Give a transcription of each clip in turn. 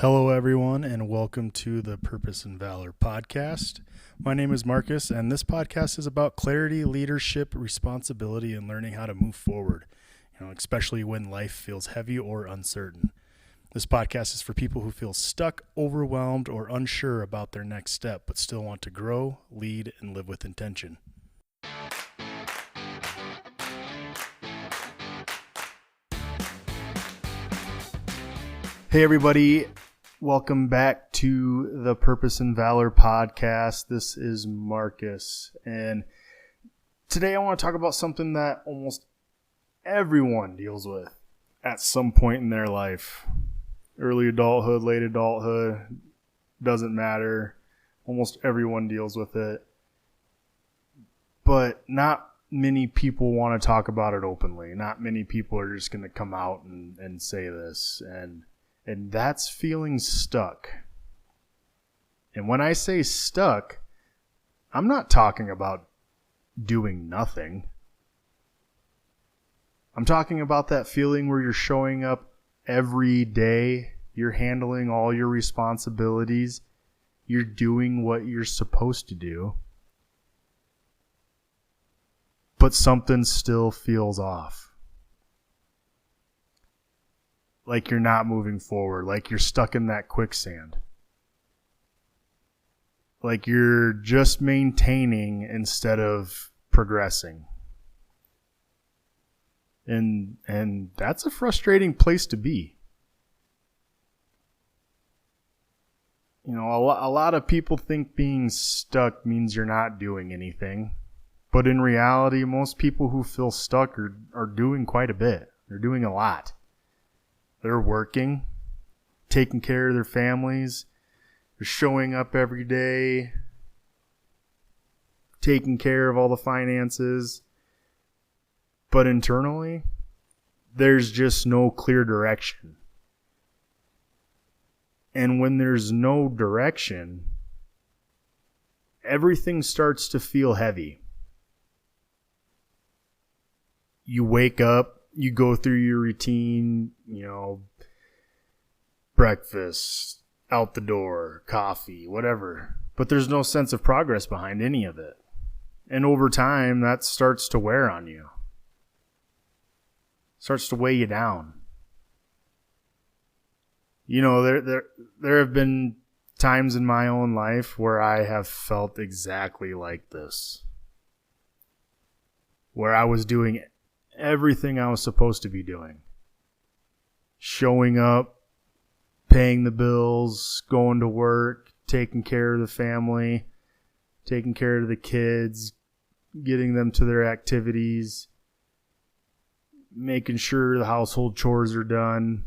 Hello, everyone, and welcome to the Purpose and Valor Podcast. My name is Marcus, and this podcast is about clarity, leadership, responsibility, and learning how to move forward, especially when life feels heavy or uncertain. This podcast is for people who feel stuck, overwhelmed, or unsure about their next step, but still want to grow, lead, and live with intention. Hey, everybody. Welcome back to the Purpose and Valor Podcast. This is Marcus, and today I want to talk about something that almost everyone deals with at some point in their life. Early adulthood, late adulthood, doesn't matter. Almost everyone deals with it, but not many people want to talk about it openly. Not many people are just going to come out and say this, and that's feeling stuck. And when I say stuck, I'm not talking about doing nothing. I'm talking about that feeling where you're showing up every day, you're handling all your responsibilities, you're doing what you're supposed to do, but something still feels off. Like you're not moving forward, like you're stuck in that quicksand. Like you're just maintaining instead of progressing. And that's a frustrating place to be. A lot of people think being stuck means you're not doing anything. But in reality, most people who feel stuck are doing quite a bit. They're doing a lot. They're working, taking care of their families, they're showing up every day, taking care of all the finances. But internally, there's just no clear direction. And when there's no direction, everything starts to feel heavy. You wake up, you go through your routine, breakfast, out the door, coffee, whatever. But there's no sense of progress behind any of it. And over time, that starts to wear on you. Starts to weigh you down. There have been times in my own life where I have felt exactly like this. Where I was doing everything I was supposed to be doing. Showing up, paying the bills, going to work, taking care of the family, taking care of the kids, getting them to their activities, making sure the household chores are done.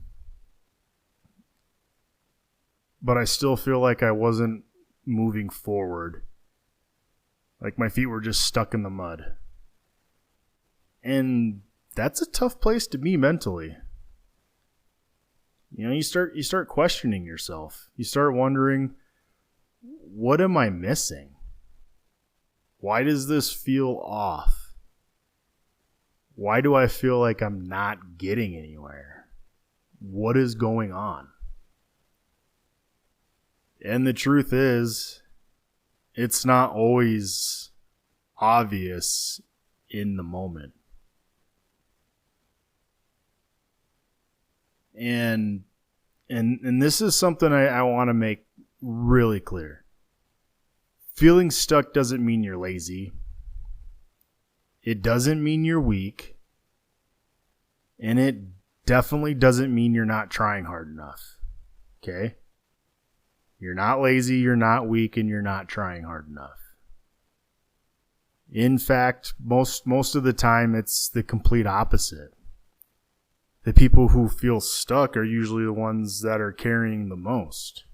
But I still feel like I wasn't moving forward. Like my feet were just stuck in the mud. And that's a tough place to be mentally. You start questioning yourself. You start wondering, what am I missing? Why does this feel off? Why do I feel like I'm not getting anywhere? What is going on? And the truth is, it's not always obvious in the moment. And this is something I want to make really clear. Feeling stuck doesn't mean you're lazy. It doesn't mean you're weak. And it definitely doesn't mean you're not trying hard enough. Okay? You're not lazy, you're not weak, and you're not trying hard enough. In fact, most of the time, it's the complete opposite. The people who feel stuck are usually the ones that are carrying the most.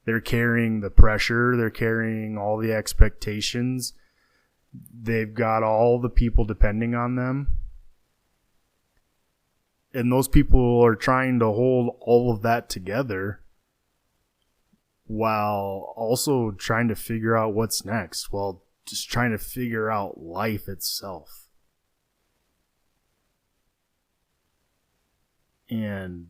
They're carrying the pressure. They're carrying all the expectations. They've got all the people depending on them. And those people are trying to hold all of that together while also trying to figure out what's next, while just trying to figure out life itself. And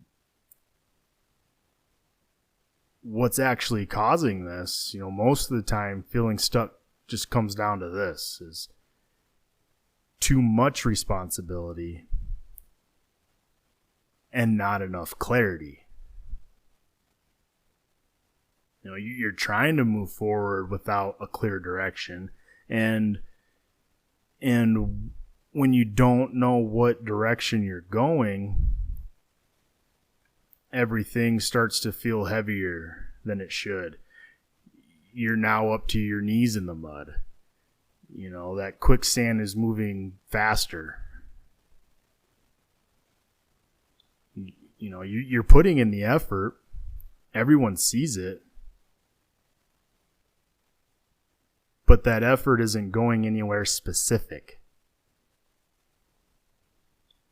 what's actually causing this, most of the time feeling stuck just comes down to this, is too much responsibility and not enough clarity. You're trying to move forward without a clear direction, and when you don't know what direction you're going, everything starts to feel heavier than it should. You're now up to your knees in the mud. That quicksand is moving faster. You're putting in the effort. Everyone sees it. But that effort isn't going anywhere specific.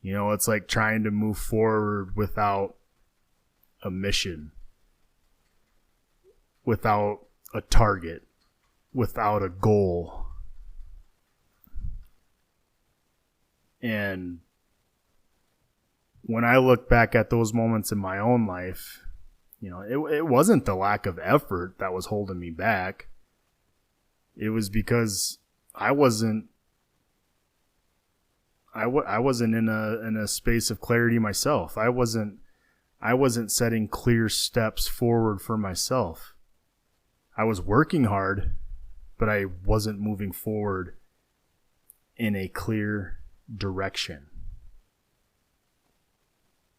It's like trying to move forward without a mission, without a target, without a goal. And when I look back at those moments in my own life, it wasn't the lack of effort that was holding me back. It was because I wasn't in a space of clarity myself. I wasn't setting clear steps forward for myself. I was working hard, but I wasn't moving forward in a clear direction.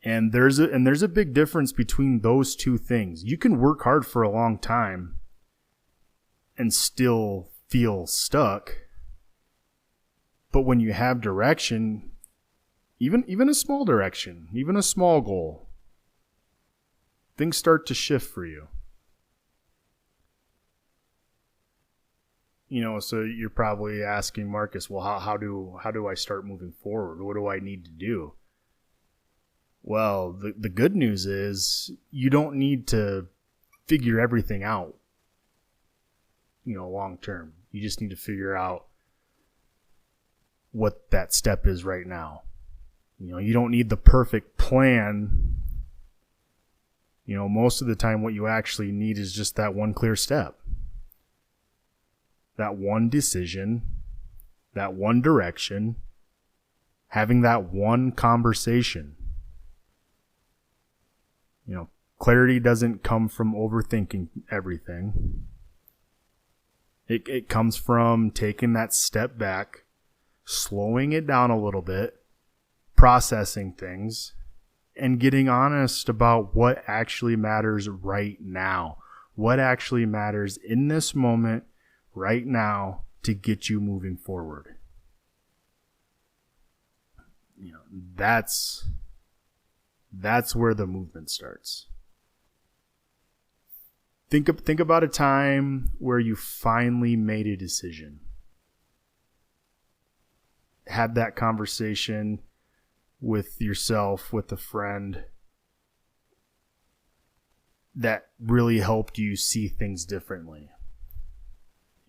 And there's a big difference between those two things. You can work hard for a long time and still feel stuck. But when you have direction, even a small direction, even a small goal, things start to shift for you. So you're probably asking, Marcus, well, how do I start moving forward? What do I need to do? Well, the good news is you don't need to figure everything out, long term. You just need to figure out what that step is right now. You don't need the perfect plan. Most of the time what you actually need is just that one clear step. That one decision, that one direction, having that one conversation. Clarity doesn't come from overthinking everything. It comes from taking that step back, slowing it down a little bit, processing things, and getting honest about what actually matters right now. What actually matters in this moment, right now, to get you moving forward. That's where the movement starts. Think about a time where you finally made a decision. Had that conversation with yourself, with a friend, that really helped you see things differently.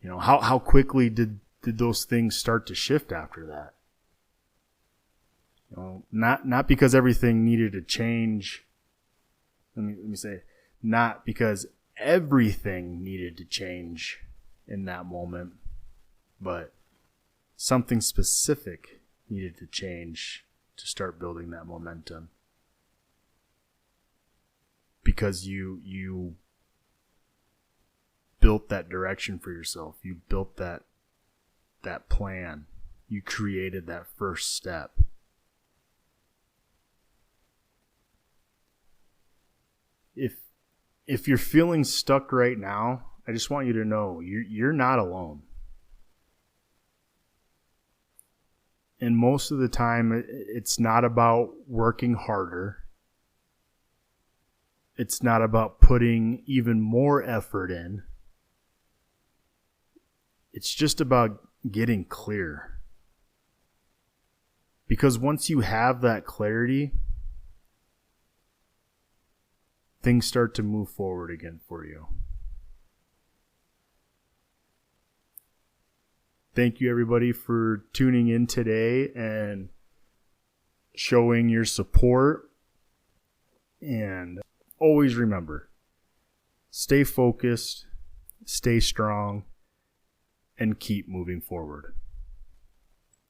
How quickly did those things start to shift after that? Not because everything needed to change. Let me say, not because everything needed to change in that moment, but something specific needed to change to start building that momentum. Because you built that direction for yourself. You built that plan. You created that first step. If you're feeling stuck right now, I just want you to know you're not alone. And most of the time, it's not about working harder. It's not about putting even more effort in. It's just about getting clear. Because once you have that clarity, things start to move forward again for you. Thank you, everybody, for tuning in today and showing your support. And always remember, stay focused, stay strong, and keep moving forward.